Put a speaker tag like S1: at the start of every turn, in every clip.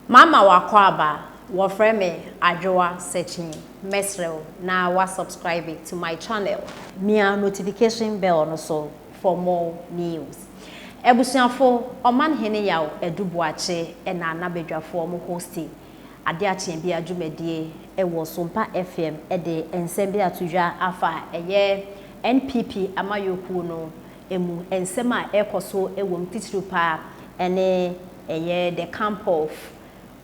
S1: Mama wakwaba wafreme Adjoa searching mesrel na wa subscribe to my channel. Mia notification bell no so for more news. Ebusuafo Omanhene yaw edubuache na anabedwafo mo hosti. Ade ache bia dwumedie ewo Sompa FM de ensem bia tudwa afa eye NPP amayoku no emu ensem a ekoso ewo mtitiru pa ene eye the camp of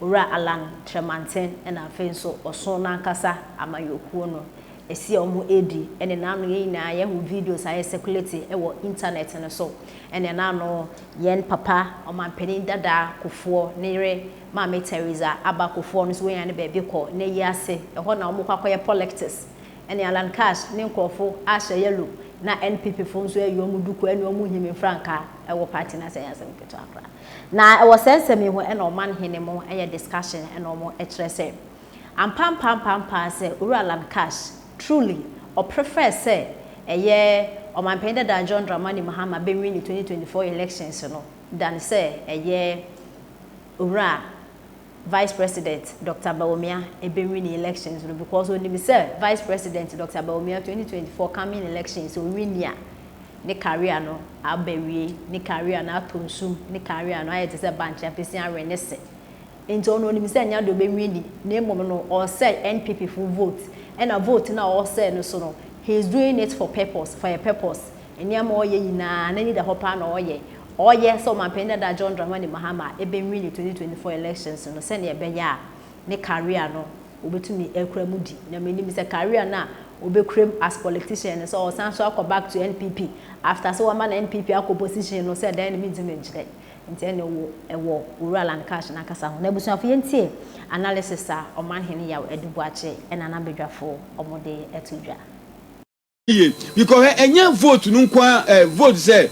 S1: Ura Alan Tremanten and a fenso or son ankasa amayoku no esi omo edi ene nanu ye na ye hu videos aye circulate e wo internet and so ene nanu yen papa omanpenin dada kufuo nere Mama Teresa abakufuo no so we ane baabi ko na yi ase e ho na omo kwakoye politics ene Alan Cash ne nkofo ahye yellow na NPP fo nso ayo mu duku ene omo himi franka e wo party na sayasem keto akra na e wo sense me ho ene Omanhene mo eye discussion ene omo etrese pam say Alan Cash truly or prefer say eye omanpende da John Dramani Mahama be win the 2024 elections no than say eye Ura Vice President Dr. Bawumia be win the elections no because when me say Vice President Dr. Bawumia 2024 coming elections so win ya ne career no abewie ne career na atonsum ne career no ayete say banche apesi arenese into no me say nya do be win ni mom no or say NPP full vote and a vote na all say no so no he is doing it for a purpose enya ma oye yina na need the hopa na oye so man penda da John Dramani Mahama e be win 2024 elections no say na e be ya ne career no obetumi ekramudi na meni me say career na obekrem as politician so san so go back to NPP after so man NPP opposition no say then me dimengire nti ene wo Alan Cash na kasa ho na busuafo yentie analysis a Omanhene yaw edubuache ena na bedwafo omode etudwa
S2: because enya vote nu kwa vote say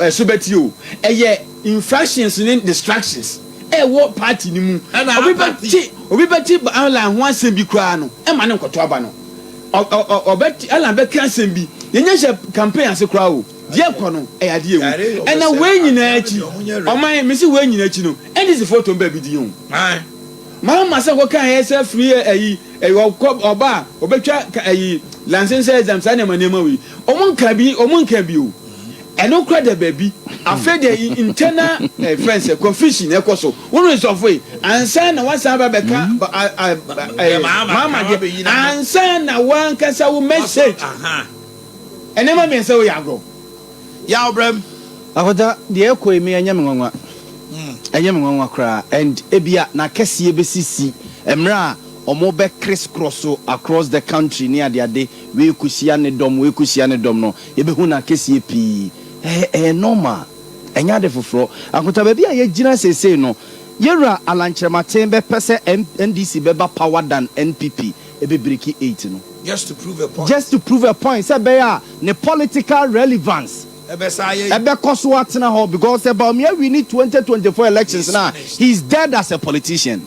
S2: subetio eye infractions in distractions wo party ni mu obi beti Alan ho asem bi kra no e ma ne nkoto aba no obeti Alan be kan asem bi yenya she campaign ase kra o die kono ade ewu ena we nyina achi oman me se we nyina achi no and this photo mba bi di hu mama se ko kan yesa free oba obetwa license exam sa na manema we omun ka bi o eno kra da baby afa de internal friends confusion e koso wonu isofo ansa na wasa ba beka mama de ansa na wan kasa wo message enema me se wo yago ya obram
S3: akoda de ekoi me anya menwanwa anya menwanwa kra and ebia na kese besisi emra omo be crisscross across the country near the ade we kusia ne dom no yebehu na kese pi normal enya de foforo akoda ba bia ye gina sese no yera alanchematen be pese NDC beba power than NPP ebe breki 8 no
S4: just to prove a point
S3: say be ya ne political relevance ebe koso atena ho because Bawumia we need 2024 elections now he's dead as a politician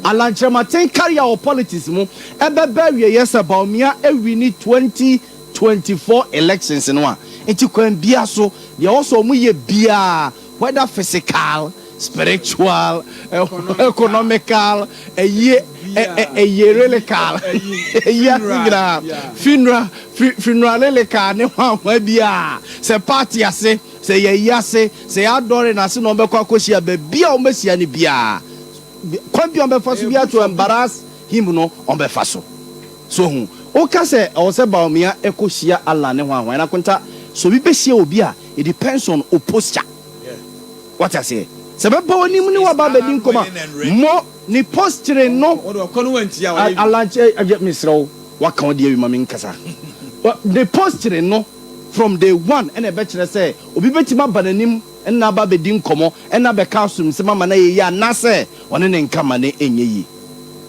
S3: alanchematen carry our politics mo ebe be yes Bawumia we need 2024 elections no enti kwan bia so they also mu ye bia whether physical spiritual economical relical funeral relical ne wa bia se party ase se ye ase se adore na se no be kwa koshia be bia o mesia ne bia kwan bia o be faso bia to embarrass him no on be faso so hu o ka se o se Bawumia ekoshia Allah ne hwan na konta so bi be shia obi a it depends on o posture what I say sebeba woni mu ni wa ba bedin koma mo ni posture no
S2: kono wanti ya wa
S3: alanche misro wa kan de wi mami nkasa the posture no from day one and e be kire say obi betima bananim na ba bedin komo na be kasum se mama na ye ya na say woni ne nkama ne enye yi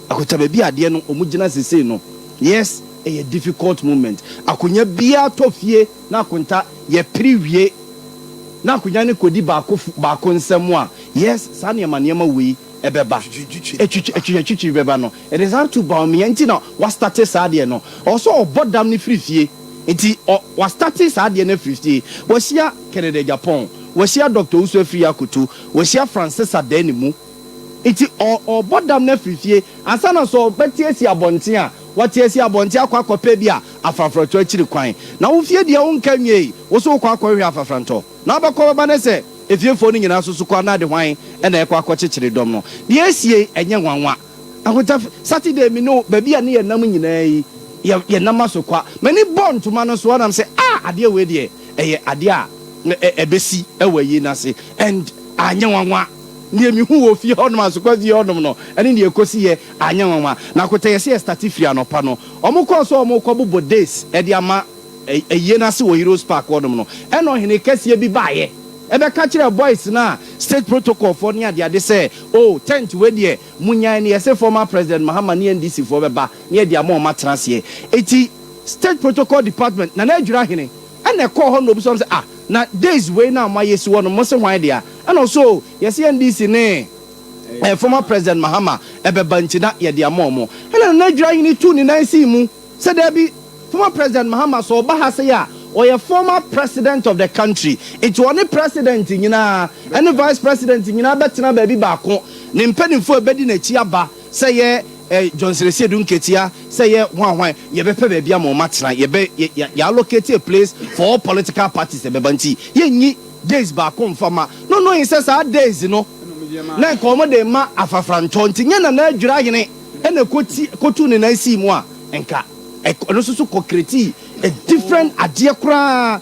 S3: akota ba bi ade no omugina sese no yes a difficult moment akonya bia tofie na akonta ye priwie na kunya ne kodi baako nsem a yes sa ne manema we ebeba echichi beba no it is hard to Bawumia nti na was started sa de no also obodam ne frifie nti was started sa de na frifie wasia Canada Japan wasia Dr. Usu Afriya Kutu wasia Francis Adenimu iti or bodam na frifie ansa na so betiesi abonten a watiesi abonten akwakopa bi a afafrato akiri kwan na wo fie dia wo nka nwie wo so kwakɔhwe afafranto na abakɔ ba na se efiefo ni nyina so so kwa na de hwan na ekwa kyekyere dom no de esie enye nwanwa ahota Saturday mi no ba bia ne yenam nyina yi ye nam so kwa mani bon tuma no so na se ade we de eye ade a ebesi ewa yi na se and anye nwanwa ne mi hu wo fie honom asokwa fie honom no ene ne ekosi ye anye nwanwa na akota ye se start fie anopa no omukọ so omukọ bobo days e de ama eye na se wo Heroes Park honom no ene ohene kase bi baaye ebe ka kire boys na state protocol for ne ade say oh tent we de munyan ne say former president Mahama ne NDC for beba ne de ama o matrase eti state protocol department na adwura hene ene call ho no bi so say na days we na ma yesi wo no mo se hwan dia and also yes NDC ne former president Mahama ebe banchina ye de ama omo ene na adwura hene tu ni nan si mu say there be former president Mahama so ba ha say ya or a former president of the country. It's one president nyina and the vice president nyina betina baby baako ne mpanimfo ebedi na chi aba say ye Johnson Sedun Ketia say ye hwan ye be pe baby am matena ye be ye allocate a place for all political parties ebebanti ye nyi days baako mfama no he says our days no na komo de ma afafranto ntinya na adwura hene ena kotu ne nan si mu a enka no so konkreti a different adie kra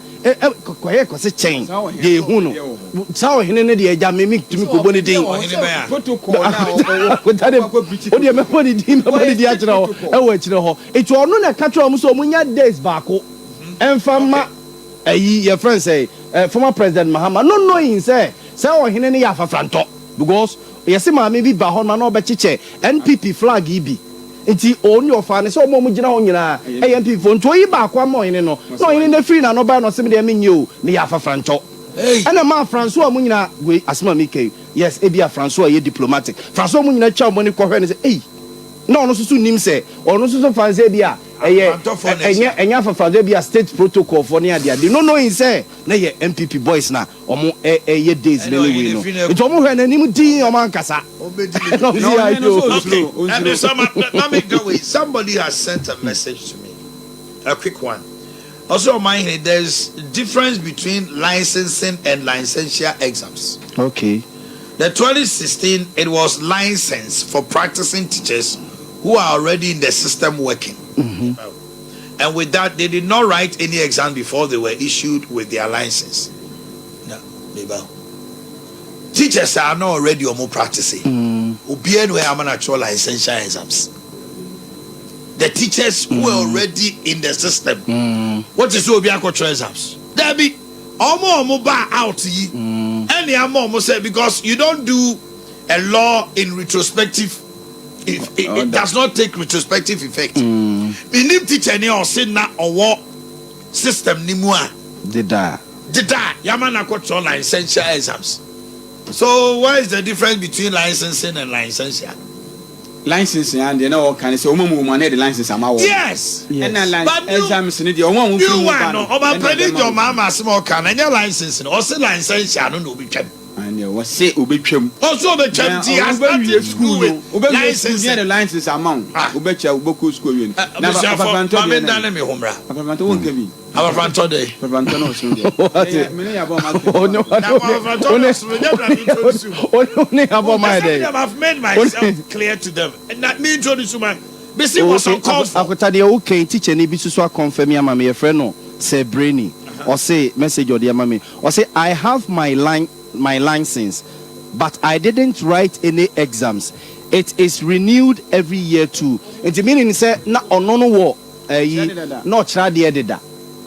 S3: koye ko se chen de hu no sawo hene ne de eja me tumi ko boni din protocol na ko tade o de me boni din me boni dia kira ho e wa kira ho etu ono na ka kira mo so munya days baako enfama ayi your friend say former president Mahama no knowing say o hene ne ya afafranto because yesi ma me bi ba ho na no be chiche NPP flag ibi enti oni ofane so mo gina ho nyina AMP fo nto yi ba kwa mo yin no yin na free na no ba no se me de menye o ne ya afafranto ana ma François mo nyina we asema me kai yes e bia François ye diplomatic François mo nyina cha mo ne kohwe ne se no no susu nim se ono susu fanze bia enya afafranto bia state protocol for ne ade no yin se na ye MPP boys na omo ye days ne we no nto mo hwe na nim din o man kasa
S4: somebody has sent a message to me, a quick one. Also, Omanhene, there's difference between licensing and licentiate exams.
S3: Okay.
S4: The 2016, it was license for practicing teachers who are already in the system working. And with that, they did not write any exam before they were issued with their license. No, teachers are not already practicing. Ubienwe amanacho licensure exams. The teachers who are already in the system. What is Obianco exams? There be almost bar out ye. Any almost say because you don't do a law in retrospective. It does not take retrospective effect. We need teacher ni or say na or what system ni mua. Dida yamana kocho licensure exams. So what is the difference between licensing and licensure?
S2: Licensing and you know can say omo mo na the license ama wo.
S4: Yes.
S2: And exams ni the omo mo
S4: you want no oba predict your mama small can any license or say licensure no be twem.
S2: And you was say obetwem.
S4: Also obetwem ti as that school
S2: license the license amount. Obecha oboku school wen.
S4: Na papa me dan me homra.
S2: Papa won ka bi.
S4: Our front today.
S2: Papa no so dey. Me ya ba ma.
S4: I've made myself clear to them. And that me introduce my basic was on call for.
S3: Akota dey okay teacher ni bi so confirm ya ma me friend no say brainy or say message or dey ma me or say I have my license but I didn't write any exams. It is renewed every year too. It meaning say na ono no wo no try dey deda.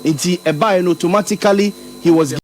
S3: Inti eba automatically he was